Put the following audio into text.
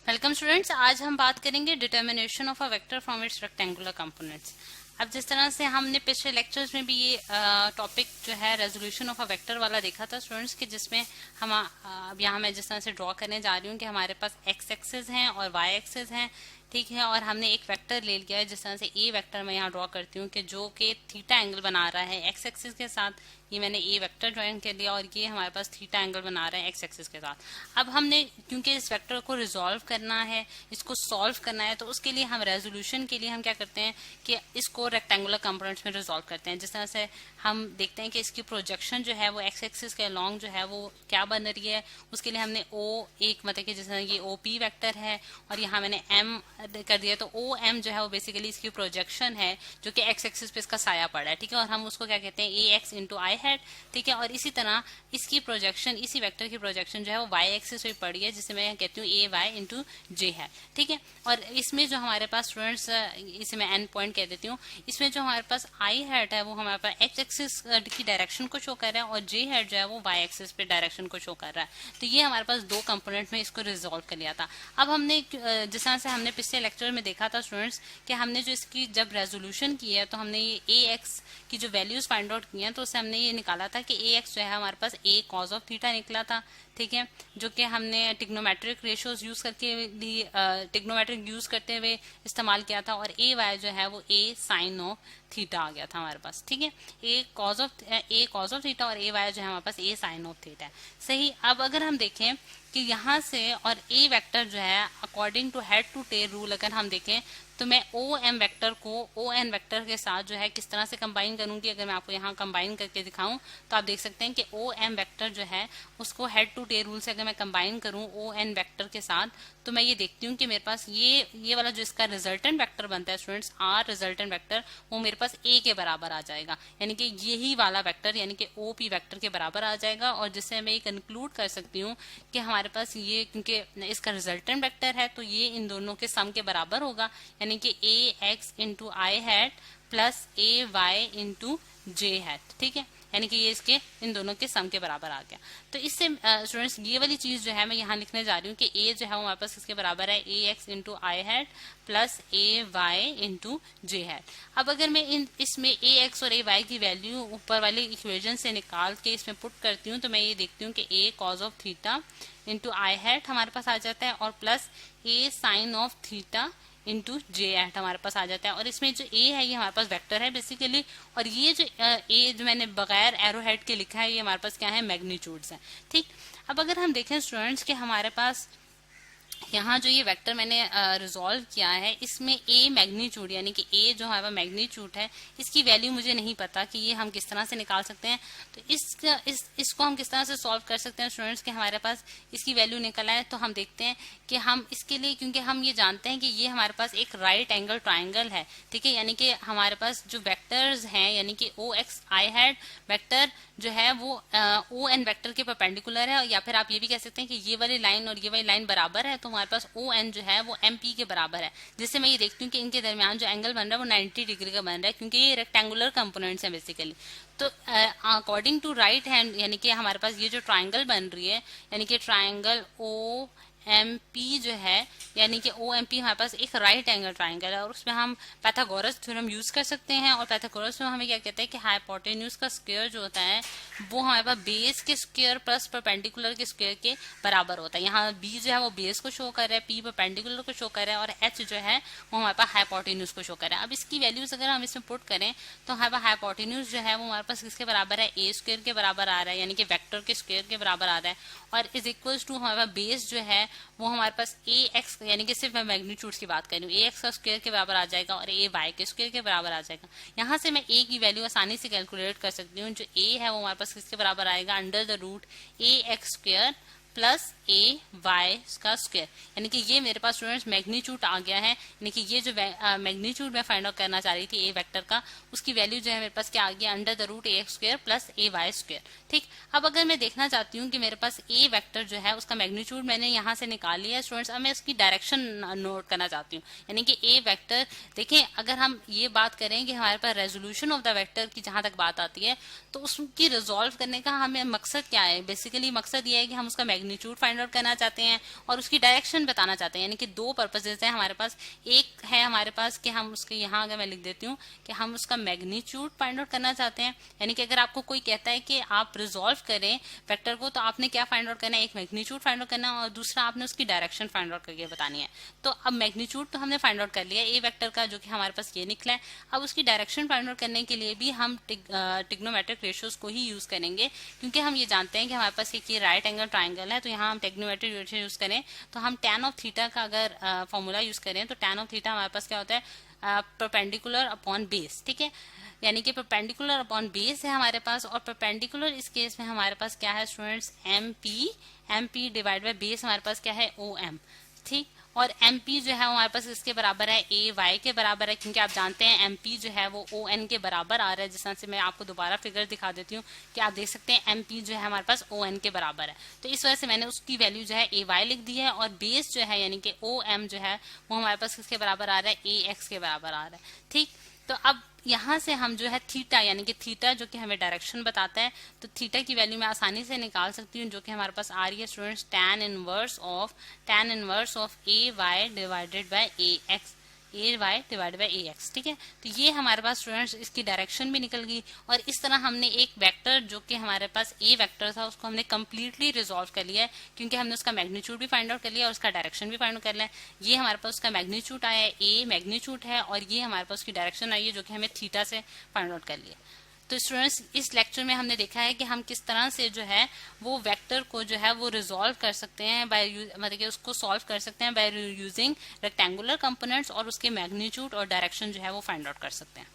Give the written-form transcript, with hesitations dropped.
Welcome students, आज हम बात करेंगे determination of a vector from its rectangular components. अब जिस तरह से हमने पिछले लेक्चर्स में भी ये टॉपिक जो है रेजोल्यूशन ऑफ अ वेक्टर वाला देखा था स्टूडेंट्स, कि जिसमें हम अब यहाँ मैं जिस तरह से ड्रॉ करने जा रही हूँ कि हमारे पास एक्स एक्सेस हैं और वाई एक्सेस हैं, ठीक है। और हमने एक वेक्टर ले लिया है, जिस तरह से ए वेक्टर मैं यहाँ ड्रॉ करती हूँ कि जो कि थीटा एंगल बना रहा है एक्स एक्सिस के साथ। ये मैंने ए वेक्टर ज्वाइन कर लिया और ये हमारे पास थीटा एंगल बना रहा है एक्स एक्सिस के साथ। अब हमने क्योंकि इस वेक्टर को रिजॉल्व करना है, इसको सॉल्व करना है, तो उसके लिए हम रेजोल्यूशन के लिए हम क्या करते हैं कि इसको रेक्टेंगुलर कंपोनेंट्स में रिजॉल्व करते हैं। जिस तरह से हम देखते हैं कि इसकी प्रोजेक्शन जो है वो एक्स एक्सिस के अलॉन्ग जो है वो क्या बन रही है, उसके लिए हमने ओ एक मतलब कि जिस तरह ये ओ पी वेक्टर है और यहाँ मैंने एम कर दिया, तो ओ एम जो है वो बेसिकली इसकी प्रोजेक्शन है जो कि एक्स एक्सिस पे इसका साया पड़ा है, ठीक है। और हम उसको क्या कहते हैं, ए एक्स इंटू आई हैट, ठीक है। और इसी तरह इसकी प्रोजेक्शन, इसी वेक्टर की प्रोजेक्शन जो है वो वाई एक्सिस पे पड़ी है, जिसे मैं कहती हूँ ए वाई इंटू जे है, ठीक है। और इसमें जो हमारे पास स्टूडेंट्स, इसे मैं एंड पॉइंट कह देती हूँ, इसमें जो हमारे पास आई हैट है वो हमारे पास एक्स एक्सिस की डायरेक्शन को शो कर रहा है और जे हैट जो है वो वाई एक्सिस पे डायरेक्शन को शो कर रहा है। तो ये हमारे पास दो कंपोनेंट में इसको रिजॉल्व कर लिया था। अब हमने जिस तरह से हमने पिछले लेक्चर में देखा था स्टूडेंट्स कि हमने जो इसकी जब रेजोल्यूशन की है तो हमने ये ए एक्स की जो वैल्यूज फाइंड आउट की हैं, तो उससे हमने ये निकाला था कि ए एक्स जो है हमारे पास ए कॉज ऑफ थीटा निकला था, ठीक है, जो कि हमने टिग्नोमेट्रिक रेशियोज यूज करके टिग्नोमेट्रिक यूज करते हुए इस्तेमाल किया था। और ए वाई जो है वो ए साइन ऑफ थीटा आ गया था हमारे पास, ठीक है। ए कॉज ऑफ थीटा और ए वाई जो है हमारे पास ए साइन ऑफ थीटा है, सही। अब अगर हम देखें कि यहाँ से और ए वेक्टर जो है according to head to tail rule अगर हम देखें तो मैं ओ एम वेक्टर को ओ एन वेक्टर के साथ जो है किस तरह से कंबाइन करूंगी। अगर मैं आपको यहाँ कंबाइन करके दिखाऊं तो आप देख सकते हैं कि ओ एम वेक्टर जो है उसको हेड टू टेल रूल से अगर मैं कंबाइन करूं ओ एन वेक्टर के साथ, तो मैं ये देखती हूँ कि मेरे पास ये वाला जो इसका रिजल्टेंट वेक्टर बनता है स्टूडेंट्स, आर रिजल्टेंट वेक्टर, वो मेरे पास ए के बराबर आ जाएगा, यानी कि यही वाला वेक्टर यानी कि ओ पी वेक्टर के बराबर आ जाएगा। और जिससे मैं ये कंक्लूड कर सकती हूँ कि हमारे पास ये, क्योंकि इसका रिजल्टेंट वेक्टर है तो ये इन दोनों के सम के बराबर होगा, यानी कि ए x into i hat plus A Y into J hat, ठीक है, यानी कि ये इसके इन दोनों के सम के बराबर आ गया। तो इससे स्टूडेंट्स ये वाली चीज जो है मैं यहाँ लिखने जा रही हूँ कि ए जो है हमारे पास इसके बराबर है ए x into i hat plus A Y into J hat. अब अगर मैं इसमें ए एक्स और ए वाई की वैल्यू ऊपर वाले इक्वेशन से निकाल के इसमें पुट करती हूँ, तो मैं ये देखती हूँ कि a cos of theta into i hat हमारे पास आ जाता है और plus a sine of theta into j hat हमारे पास आ जाता है। और इसमें जो ए है ये हमारे पास वेक्टर है बेसिकली, और ये जो ए जो मैंने बगैर एरो हेड के लिखा है ये हमारे पास क्या है, मैग्नीट्यूड्स है, ठीक। अब अगर हम देखें स्टूडेंट्स कि हमारे पास यहाँ जो ये वेक्टर मैंने रिजॉल्व किया है इसमें ए मैग्नीट्यूड यानी कि ए जो है वह मैग्नीट्यूड है, इसकी वैल्यू मुझे नहीं पता कि ये हम किस तरह से निकाल सकते हैं। तो इसको हम किस तरह से सॉल्व कर सकते हैं स्टूडेंट्स कि हमारे पास इसकी वैल्यू निकल आए। तो हम देखते हैं कि हम इसके लिए, क्योंकि हम ये जानते हैं कि ये हमारे पास एक राइट एंगल ट्राइंगल है, ठीक है, यानी कि हमारे पास जो वेक्टर्स हैं यानी कि ओ एक्स आई हैड वेक्टर जो है वो ओ एन वेक्टर के परपेंडिकुलर है, या फिर आप ये भी कह सकते हैं कि ये वाली लाइन और ये वाली लाइन बराबर है, तो हमारे पास ओ एन जो है वो एम पी के बराबर है। जिससे मैं ये देखती हूँ कि इनके दरमियान जो एंगल बन रहा है वो 90 डिग्री का बन रहा है, क्योंकि ये रेक्टेंगुलर कंपोनेंट्स हैं बेसिकली। तो अकॉर्डिंग टू राइट हैंड यानी कि हमारे पास ये जो ट्राइंगल बन रही है यानी कि ट्राइंगल ओ एम पी जो है यानी कि ओ एम पी हमारे पास एक राइट एंगल ट्राइंगल है, और उसमें हम पाइथागोरस थ्योरम यूज कर सकते हैं। और पाइथागोरस में हमें क्या कहते हैं कि हाइपोटेन्यूज का स्क्वायर जो होता है वो हमारे पास बेस के स्क्वायर प्लस परपेंडिकुलर के स्क्वायर के बराबर होता है। यहाँ बी जो है वो बेस को शो कर रहा है, पी परपेंडिकुलर को शो कर रहा है, और एच जो है वो हमारे पास हाइपोटेन्यूज को शो कर रहा है। अब इसकी वैल्यूज अगर हम इसमें पुट करें तो हमारे पास हाइपोटेन्यूज जो है वो हमारे पास किसके बराबर है, ए स्क्वायर के बराबर आ रहा है, यानी कि वेक्टर के स्क्वायर के बराबर आ रहा है। और इज इक्वल्स टू हमारे पास बेस जो है वो हमारे पास ए एक्स यानी कि सिर्फ मैं मैग्नीट्यूड्स की बात कर रही हूँ, ए एक्स का स्क्वायर के बराबर आ जाएगा और ए वाई के स्क्वायर के बराबर आ जाएगा। यहाँ से मैं ए की वैल्यू आसानी से कैलकुलेट कर सकती हूँ। जो ए है वो हमारे पास किसके बराबर आएगा, under the root A X square plus A Y का स्क्वायर, यानी कि ये मेरे पास स्टूडेंट्स मैग्नीट्यूड आ गया है। यानी कि ये जो मैग्नीट्यूड मैं फाइंड आउट करना चाह रही थी ए वेक्टर का, उसकी वैल्यू जो है मेरे पास क्या आ गया, under the root A X square plus A Y square, ठीक। अब अगर मैं देखना चाहती हूँ कि मेरे पास ए वेक्टर जो है उसका मैग्नीट्यूड मैंने यहाँ से निकाल लिया स्टूडेंट्स, अब मैं उसकी डायरेक्शन नोट करना चाहती हूँ। यानी कि ए वेक्टर देखें, अगर हम ये बात करें कि हमारे पास रेजोल्यूशन ऑफ द वेक्टर की जहां तक बात आती है तो उसकी रिजॉल्व करने का हमें मकसद क्या है, बेसिकली मकसद ये है कि हम उसका मैग्नीट्यूड फाइंड आउट करना चाहते हैं और उसकी डायरेक्शन बताना चाहते हैं। यानी कि दो पर्पसेज हैं हमारे पास। एक है हमारे पास कि हम उसके यहाँ अगर मैं लिख देती हूँ कि हम उसका मैग्नीट्यूड फाइंड आउट करना चाहते हैं। यानी कि अगर आपको कोई कहता है कि आप रिजॉल्व करें वेक्टर को, तो आपने क्या फाइंड आउट करना है, एक मैग्नीट्यूड फाइंड आउट करना है और दूसरा आपने उसकी डायरेक्शन फाइंड आउट करके बतानी है। तो अब मैग्नीट्यूड तो हमने फाइंड आउट कर लिया ए वेक्टर का, जो कि हमारे पास ये निकला है। अब उसकी डायरेक्शन फाइंड आउट करने के लिए भी हम ट्रिग्नोमेट्रिक रेशियोज को ही यूज करेंगे, क्योंकि हम ये जानते हैं कि हमारे पास एक ये राइट एंगल ट्राइंगल है, तो यहाँ हम ट्रिग्नोमेट्रिक रेशियो यूज करें तो हम tan ऑफ थीटा का अगर फॉर्मूला यूज करें तो tan ऑफ थीटा हमारे पास क्या होता है, परपेंडिकुलर अपॉन बेस। ठीक है, यानी कि परपेंडिकुलर अपॉन बेस है हमारे पास, और परपेंडिकुलर इस केस में हमारे पास क्या है students, M P divide by base हमारे पास क्या है, ओ एम। ठीक, और एम पी जो है हमारे पास इसके बराबर है, ए वाई के बराबर है, क्योंकि आप जानते हैं एम पी जो है वो ओ एन के बराबर आ रहा है। जिस तरह से मैं आपको दोबारा फिगर दिखा देती हूँ कि आप देख सकते हैं एम पी जो है हमारे पास ओ एन के बराबर है, तो इस वजह से मैंने उसकी वैल्यू जो है ए वाई लिख दी है। और बेस जो है यानी कि ओ एम जो है वो हमारे पास किसके बराबर आ रहा है, ए एक्स के बराबर आ रहा है। ठीक, तो अब यहाँ से हम जो है थीटा, यानी कि थीटा जो कि हमें डायरेक्शन बताता है, तो थीटा की वैल्यू मैं आसानी से निकाल सकती हूँ, जो कि हमारे पास आ रही है students tan inverse of A Y divided by A X. ठीक है, तो ये हमारे पास स्टूडेंट्स इसकी डायरेक्शन भी निकल गई। और इस तरह हमने एक वेक्टर जो कि हमारे पास ए वेक्टर था उसको हमने कम्प्लीटली रिजॉल्व कर लिया है, क्योंकि हमने उसका मैग्नीट्यूड भी फाइंड आउट कर लिया और उसका डायरेक्शन भी फाइंड आउट कर लिया है। ये हमारे पास उसका मैग्नीट्यूड आया है, ए मैग्नीट्यूड है, और ये हमारे पास उसकी डायरेक्शन आई है जो कि हमें थीटा से फाइंड आउट कर लिया। तो स्टूडेंट्स इस लेक्चर में हमने देखा है कि हम किस तरह से जो है वो वेक्टर को जो है वो रिजॉल्व कर सकते हैं बाय, मतलब कि उसको सॉल्व कर सकते हैं बाय यूजिंग रेक्टेंगुलर कंपोनेंट्स, और उसके मैग्नीट्यूड और डायरेक्शन जो है वो फाइंड आउट कर सकते हैं।